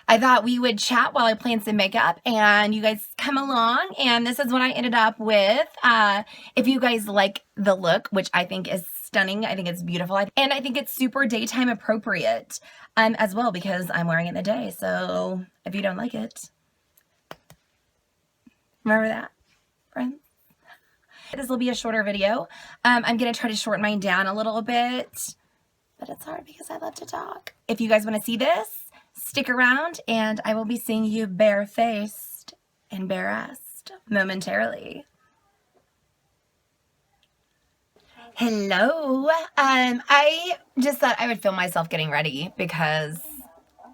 I thought we would chat while I plan some makeup and you guys come along, and this is what I ended up with. If you guys like the look, which I think is stunning, I think it's beautiful, and I think it's super daytime appropriate as well because I'm wearing it in the day. So if you don't like it, remember that, friends. This will be a shorter video. I'm going to try to shorten mine down a little bit, but it's hard because I love to talk. If you guys want to see this, stick around and I will be seeing you barefaced and bare-assed momentarily. Hello. I just thought I would film myself getting ready because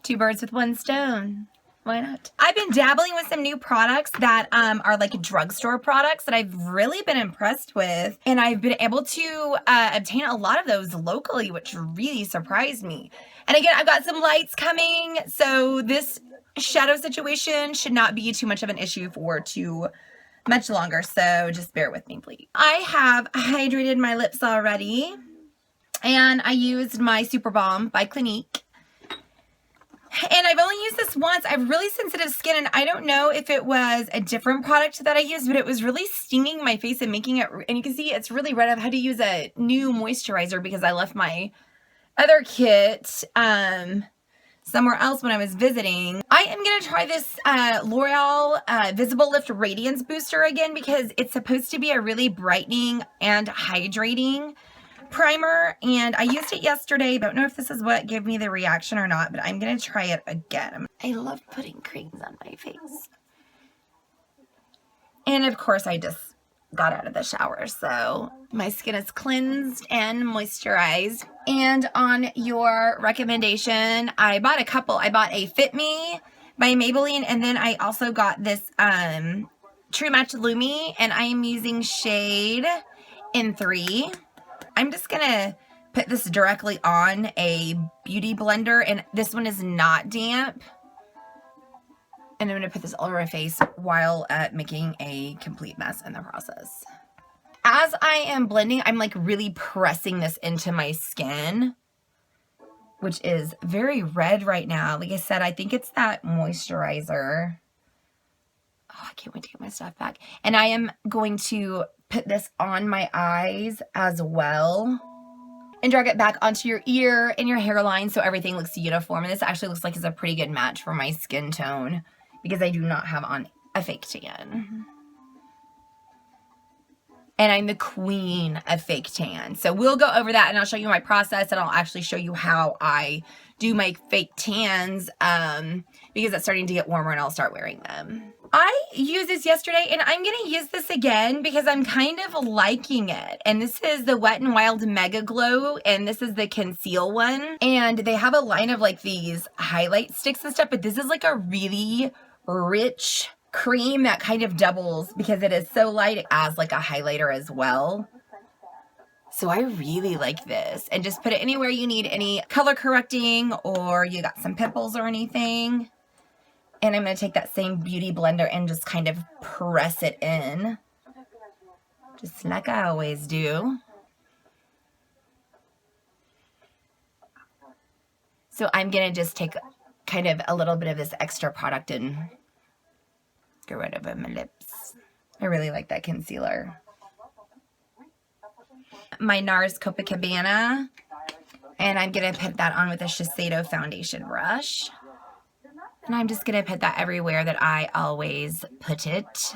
2 birds with 1 stone. Why not? I've been dabbling with some new products that are like drugstore products that I've really been impressed with. And I've been able to obtain a lot of those locally, which really surprised me. And again, I've got some lights coming, so this shadow situation should not be too much of an issue for too much longer. So just bear with me, please. I have hydrated my lips already. And I used my Super Balm by Clinique. And I've only used this once. I have really sensitive skin, and I don't know if it was a different product that I used, but it was really stinging my face and making it, and you can see it's really red. I've had to use a new moisturizer because I left my other kit somewhere else when I was visiting. I am going to try this L'Oreal Visible Lift Radiance Booster again because it's supposed to be a really brightening and hydrating primer, and I used it yesterday. Don't know if this is what gave me the reaction or not, but I'm gonna try it again. I love putting creams on my face. And of course I just got out of the shower, so my skin is cleansed and moisturized. And on your recommendation, I bought a couple. I bought a Fit Me by Maybelline, and then I also got this True Match Lumi, and I am using shade in 3. I'm just gonna put this directly on a beauty blender, and this one is not damp. And I'm gonna put this all over my face while making a complete mess in the process. As I am blending, I'm like really pressing this into my skin, which is very red right now. Like I said, I think it's that moisturizer. Oh, I can't wait to get my stuff back. And I am going to put this on my eyes as well and drag it back onto your ear and your hairline so everything looks uniform. And this actually looks like it's a pretty good match for my skin tone because I do not have on a fake tan. And I'm the queen of fake tan. So we'll go over that and I'll show you my process, and I'll actually show you how I do my fake tans because it's starting to get warmer and I'll start wearing them. I used this yesterday, and I'm going to use this again because I'm kind of liking it. And this is the Wet n Wild Mega Glow, and this is the conceal one. And they have a line of like these highlight sticks and stuff, but this is like a really rich cream that kind of doubles because it is so light as like a highlighter as well. So I really like this. And just put it anywhere you need any color correcting or you got some pimples or anything. And I'm going to take that same beauty blender and just kind of press it in. Just like I always do. So I'm going to just take kind of a little bit of this extra product and get rid of my lips. I really like that concealer. My NARS Copacabana. And I'm going to put that on with a Shiseido foundation brush. And I'm just going to put that everywhere that I always put it,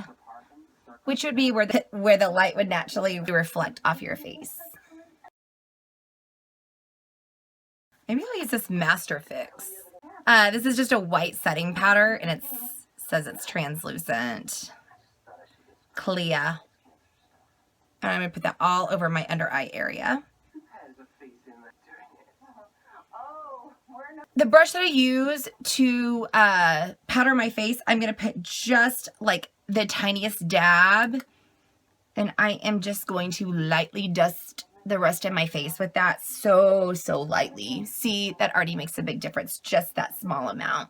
which would be where the light would naturally reflect off your face. Maybe I'll use this Master Fix. This is just a white setting powder, and it says it's translucent, clear. And I'm going to put that all over my under eye area. The brush that I use to powder my face, I'm going to put just like the tiniest dab. And I am just going to lightly dust the rest of my face with that so lightly. See, that already makes a big difference, just that small amount.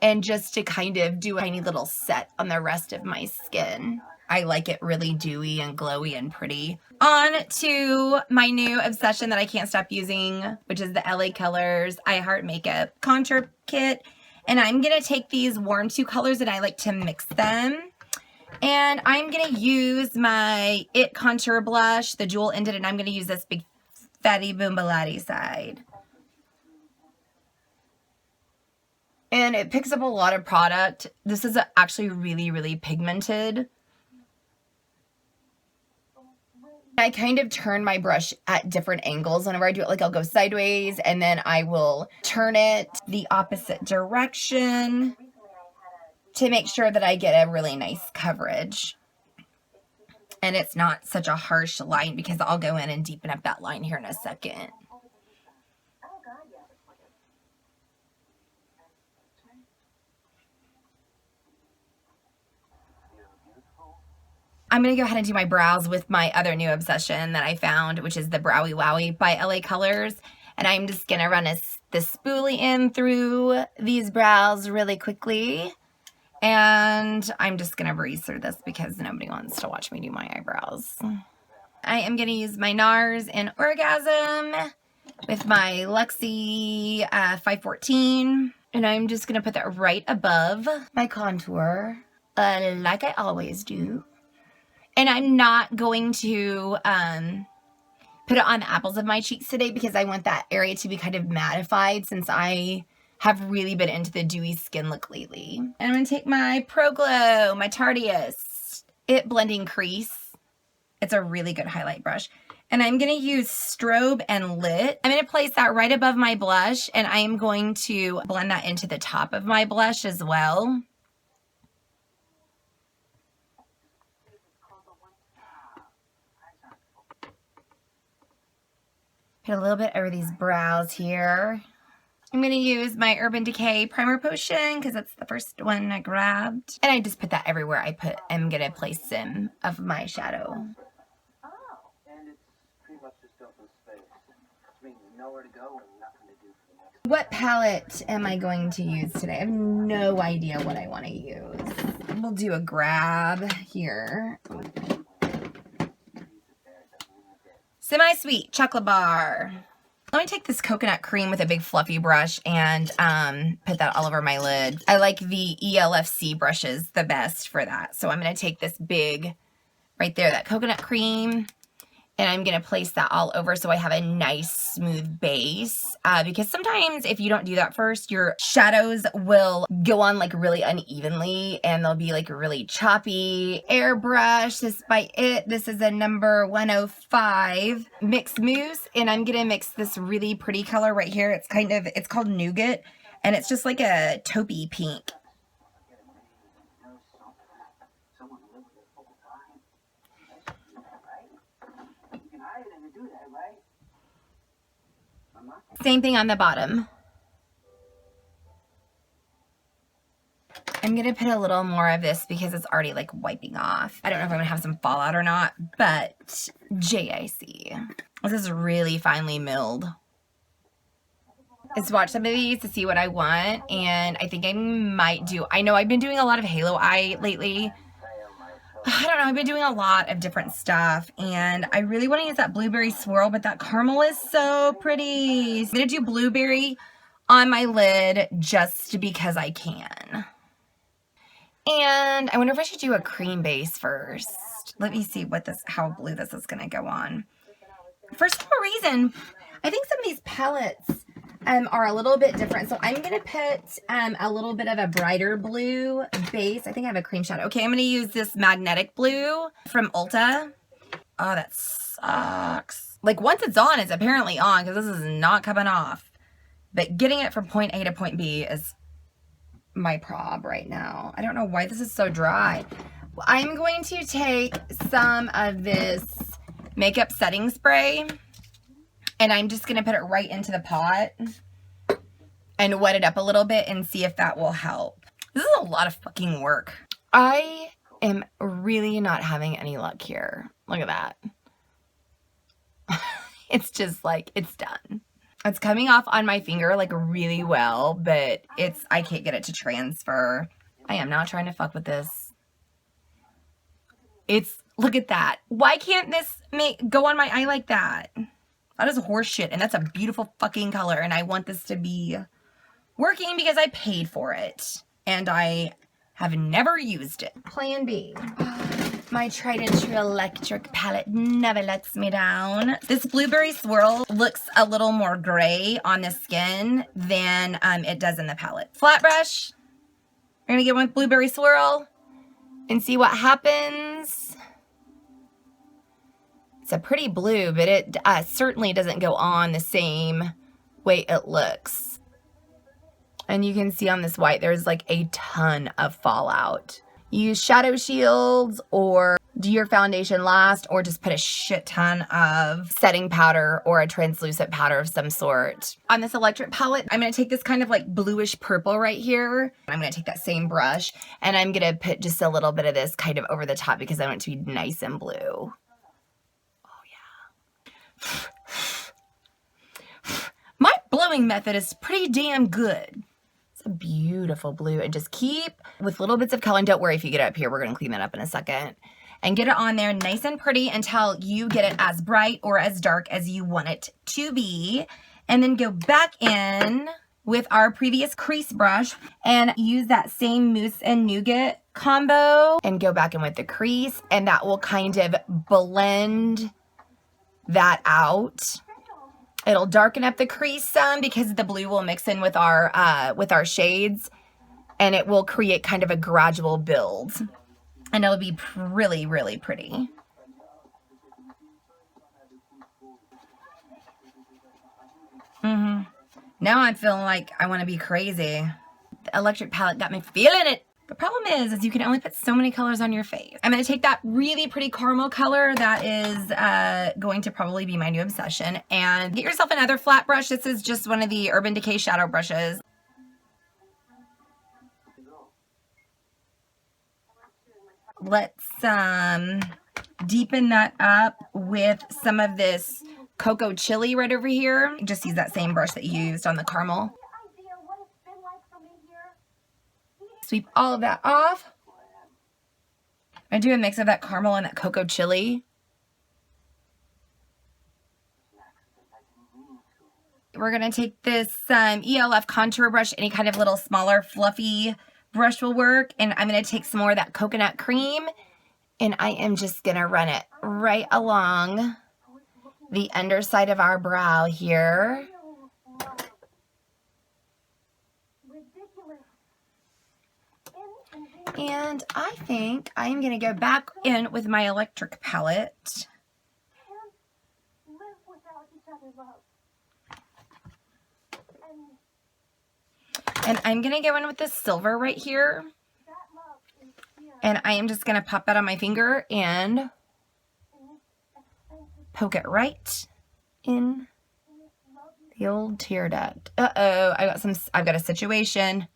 And just to kind of do a tiny little set on the rest of my skin. I like it really dewy and glowy and pretty. On to my new obsession that I can't stop using, which is the LA Colors I Heart Makeup Contour Kit. And I'm going to take these warm 2 colors and I like to mix them. And I'm going to use my It Contour Blush, the dual ended, and I'm going to use this big fatty boombalati side. And it picks up a lot of product. This is actually really, really pigmented. I kind of turn my brush at different angles whenever I do it. Like I'll go sideways and then I will turn it the opposite direction to make sure that I get a really nice coverage. And it's not such a harsh line because I'll go in and deepen up that line here in a second. I'm going to go ahead and do my brows with my other new obsession that I found, which is the Browie Wowie by LA Colors. And I'm just going to run the spoolie in through these brows really quickly. And I'm just going to breeze through this because nobody wants to watch me do my eyebrows. I am going to use my NARS in Orgasm with my Luxie 514. And I'm just going to put that right above my contour, like I always do. And I'm not going to put it on the apples of my cheeks today because I want that area to be kind of mattified since I have really been into the dewy skin look lately. And I'm going to take my Pro Glow, my Tarteist It Blending Crease. It's a really good highlight brush. And I'm going to use Strobe and Lit. I'm going to place that right above my blush and I am going to blend that into the top of my blush as well. Put a little bit over these brows here. I'm going to use my Urban Decay Primer Potion because that's the first one I grabbed. And I just put that everywhere I'm going to place some of my shadow. Oh. And it's pretty much just open space. Which means nowhere to go and nothing to do for the next. What palette am I going to use today? I have no idea what I want to use. We'll do a grab here. Semi-sweet chocolate bar. Let me take this coconut cream with a big fluffy brush and put that all over my lid. I like the ELFC brushes the best for that. So I'm going to take this big, right there, that coconut cream, and I'm going to place that all over so I have a nice smooth base. Because sometimes if you don't do that first, your shadows will go on like really unevenly and they'll be like really choppy. Airbrush, this by It. This is a number 105 Mix Mousse. And I'm going to mix this really pretty color right here. It's called Nougat. And it's just like a taupey pink. Same thing on the bottom. I'm going to put a little more of this because it's already like wiping off. I don't know if I'm going to have some fallout or not, but JIC. This is really finely milled. Let's watch some of these to see what I want, and I think I might do, I know I've been doing a lot of halo eye lately. I don't know, I've been doing a lot of different stuff, and I really want to use that blueberry swirl, but that caramel is so pretty. So I'm going to do blueberry on my lid just because I can. And I wonder if I should do a cream base first. Let me see how blue this is going to go on. For some reason, I think some of these palettes are a little bit different. So I'm going to put a little bit of a brighter blue base. I think I have a cream shadow. Okay, I'm going to use this magnetic blue from Ulta. Oh, that sucks. Like once it's on, it's apparently on because this is not coming off. But getting it from point A to point B is my prob right now. I don't know why this is so dry. I'm going to take some of this makeup setting spray. And I'm just going to put it right into the pot and wet it up a little bit and see if that will help. This is a lot of fucking work. I am really not having any luck here. Look at that. It's just like, it's done. It's coming off on my finger like really well, but I can't get it to transfer. I am not trying to fuck with this. look at that. Why can't this go on my eye like that? That is horse shit, and that's a beautiful fucking color, and I want this to be working because I paid for it, and I have never used it. Plan B. My tried and true electric palette never lets me down. This Blueberry Swirl looks a little more gray on the skin than it does in the palette. Flat brush. We're gonna get one with Blueberry Swirl and see what happens. It's a pretty blue, but it certainly doesn't go on the same way it looks. And you can see on this white, there's like a ton of fallout. Use shadow shields or do your foundation last, or just put a shit ton of setting powder or a translucent powder of some sort. On this electric palette, I'm going to take this kind of like bluish purple right here. I'm going to take that same brush and I'm going to put just a little bit of this kind of over the top because I want it to be nice and blue. Oh yeah. My blowing method is pretty damn good. It's a beautiful blue, and just keep with little bits of color. And don't worry if you get it up here, we're going to clean that up in a second. And get it on there nice and pretty until you get it as bright or as dark as you want it to be. And then go back in with our previous crease brush and use that same mousse and nougat combo and go back in with the crease, and that will kind of blend that out. It'll darken up the crease some because the blue will mix in with our shades, and it will create kind of a gradual build. And it'll be really, really pretty. Now I'm feeling like I want to be crazy. The electric palette got me feeling it. The problem is you can only put so many colors on your face. I'm going to take that really pretty caramel color that is going to probably be my new obsession, and get yourself another flat brush. This is just one of the Urban Decay shadow brushes. Let's deepen that up with some of this cocoa chili right over here. Just use that same brush that you used on the caramel. Sweep all of that off. I do a mix of that caramel and that cocoa chili. We're going to take this ELF contour brush, any kind of little smaller fluffy brush will work, and I'm going to take some more of that coconut cream, and I am just going to run it right along the underside of our brow here. And I think I'm going to go back in with my electric palette. And I'm going to go in with this silver right here. And I am just going to pop that on my finger and poke it right in the old tear duct. Uh-oh, I've got a situation.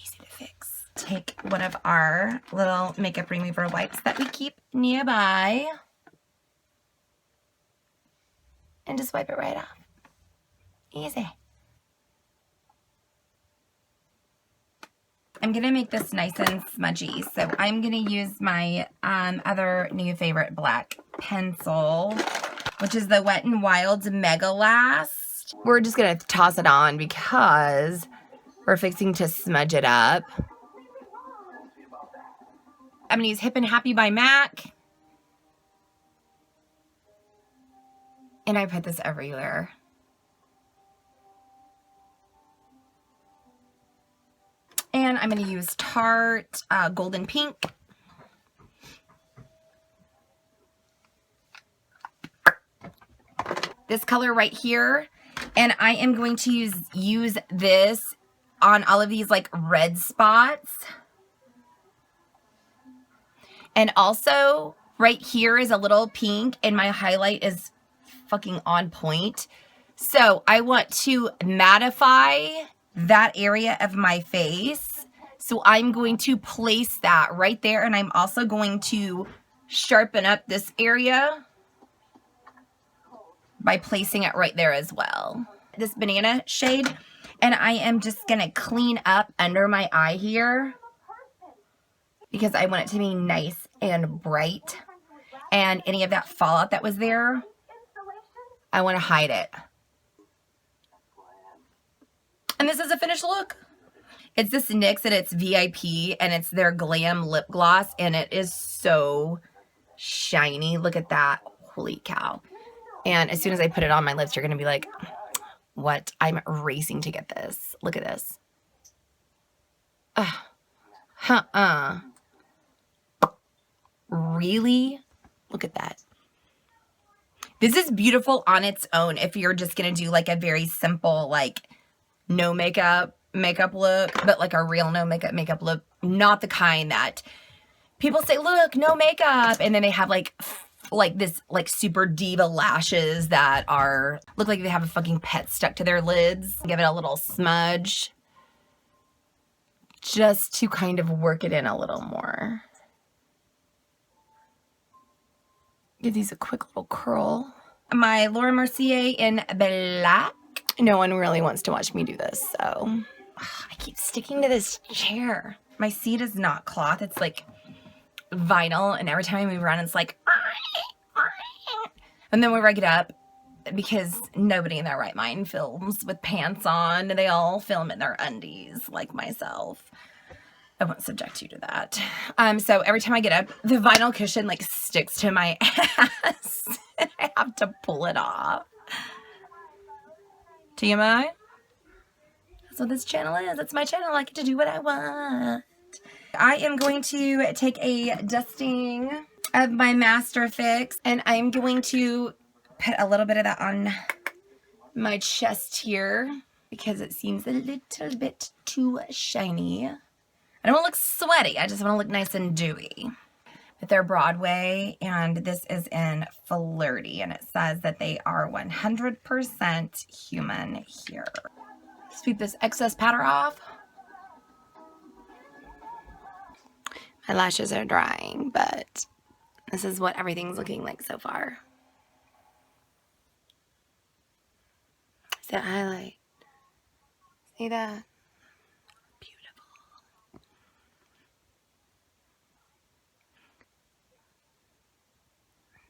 Easy to fix. Take one of our little makeup remover wipes that we keep nearby and just wipe it right off. Easy. I'm going to make this nice and smudgy, so I'm going to use my other new favorite black pencil, which is the Wet n Wild's Mega Last. We're just going to toss it on because we're fixing to smudge it up. I'm going to use Hip and Happy by MAC. And I put this everywhere. And I'm going to use Tarte Golden Pink. This color right here. And I am going to use this on all of these like red spots. And also right here is a little pink, and my highlight is fucking on point. So I want to mattify that area of my face. So I'm going to place that right there, and I'm also going to sharpen up this area by placing it right there as well. This banana shade, and I am just gonna clean up under my eye here because I want it to be nice and bright. And any of that fallout that was there, I want to hide it. And this is a finished look. It's this NYX and it's VIP and it's their Glam lip gloss and it is so shiny. Look at that. Holy cow. And as soon as I put it on my lips, you're going to be like, what? I'm racing to get this. Look at this. Really? Look at that. This is beautiful on its own if you're just going to do like a very simple, like no makeup look, but like a real no makeup look. Not the kind that people say, look, no makeup. And then they have like this like super diva lashes that are, look like they have a fucking pet stuck to their lids. Give it a little smudge. Just to kind of work it in a little more. Give these a quick little curl. My Laura Mercier in black. No one really wants to watch me do this, so I keep sticking to this chair. My seat is not cloth, it's like vinyl, and every time I move around, it's like, and then we rig it up because nobody in their right mind films with pants on. They all film in their undies, like myself. I won't subject you to that. So every time I get up, the vinyl cushion like sticks to my ass and I have to pull it off. TMI? That's what this channel is. It's my channel. I get to do what I want. I am going to take a dusting of my Master Fix and I'm going to put a little bit of that on my chest here because it seems a little bit too shiny. I don't want to look sweaty. I just want to look nice and dewy. But they're Broadway, and this is in Flirty, and it says that they are 100% human here. Sweep this excess powder off. My lashes are drying, but this is what everything's looking like so far. Is that highlight? See that?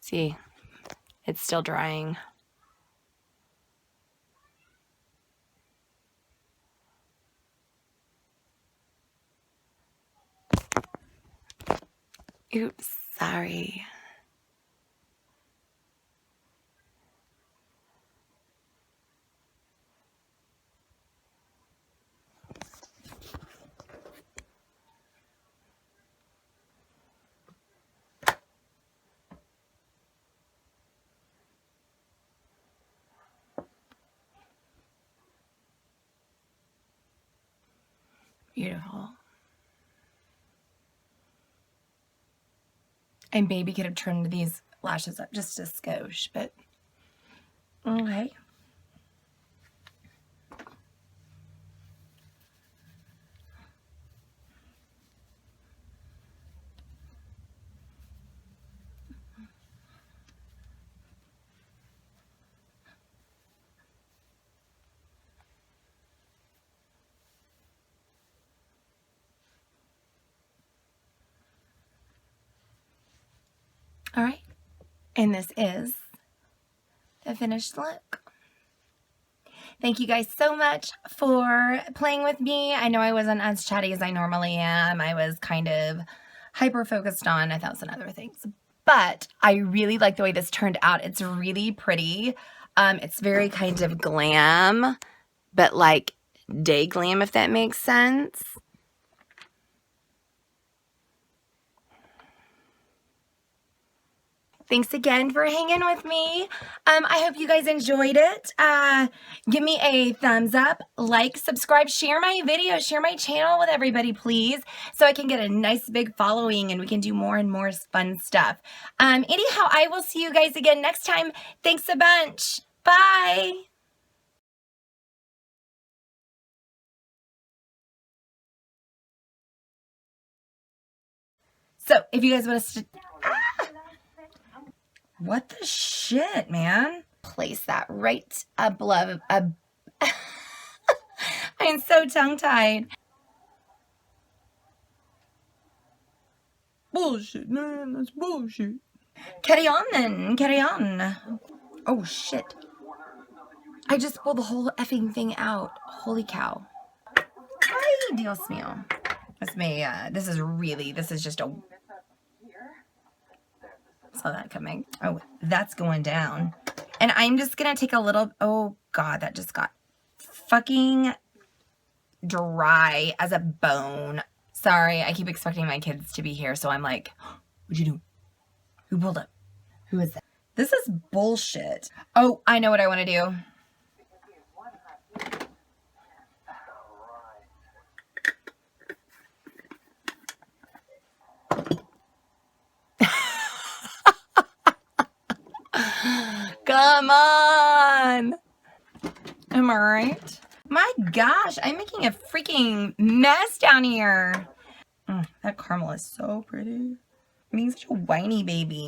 See, it's still drying. Oops, sorry. Beautiful. I maybe could have trimmed these lashes up just a skosh, but okay. All right, and this is the finished look. Thank you guys so much for playing with me. I know I wasn't as chatty as I normally am. I was kind of hyper-focused on 1,000 other things. But I really like the way this turned out. It's really pretty. It's very kind of glam, but like day glam, if that makes sense. Thanks again for hanging with me. I hope you guys enjoyed it. Give me a thumbs up, like, subscribe, share my video, share my channel with everybody, please, so I can get a nice big following and we can do more and more fun stuff. Anyhow, I will see you guys again next time. Thanks a bunch. Bye. So, if you guys want to... What the shit, man? Place that right above. I'm so tongue-tied. bullshit, man. That's bullshit. Carry on then. Carry on. Oh, shit. I just pulled the whole effing thing out. Holy cow. Ay, Dios mío. This may, this is just a... Saw that coming. Oh, that's going down. And I'm just gonna take a little... Oh, God, that just got fucking dry as a bone. Sorry, I keep expecting my kids to be here, so I'm like, what'd you do? Who pulled up? Who is that? This is bullshit. Oh, I know what I want to do. Come on. Am I right? My gosh, I'm making a freaking mess down here. That caramel is so pretty. I'm being such a whiny baby.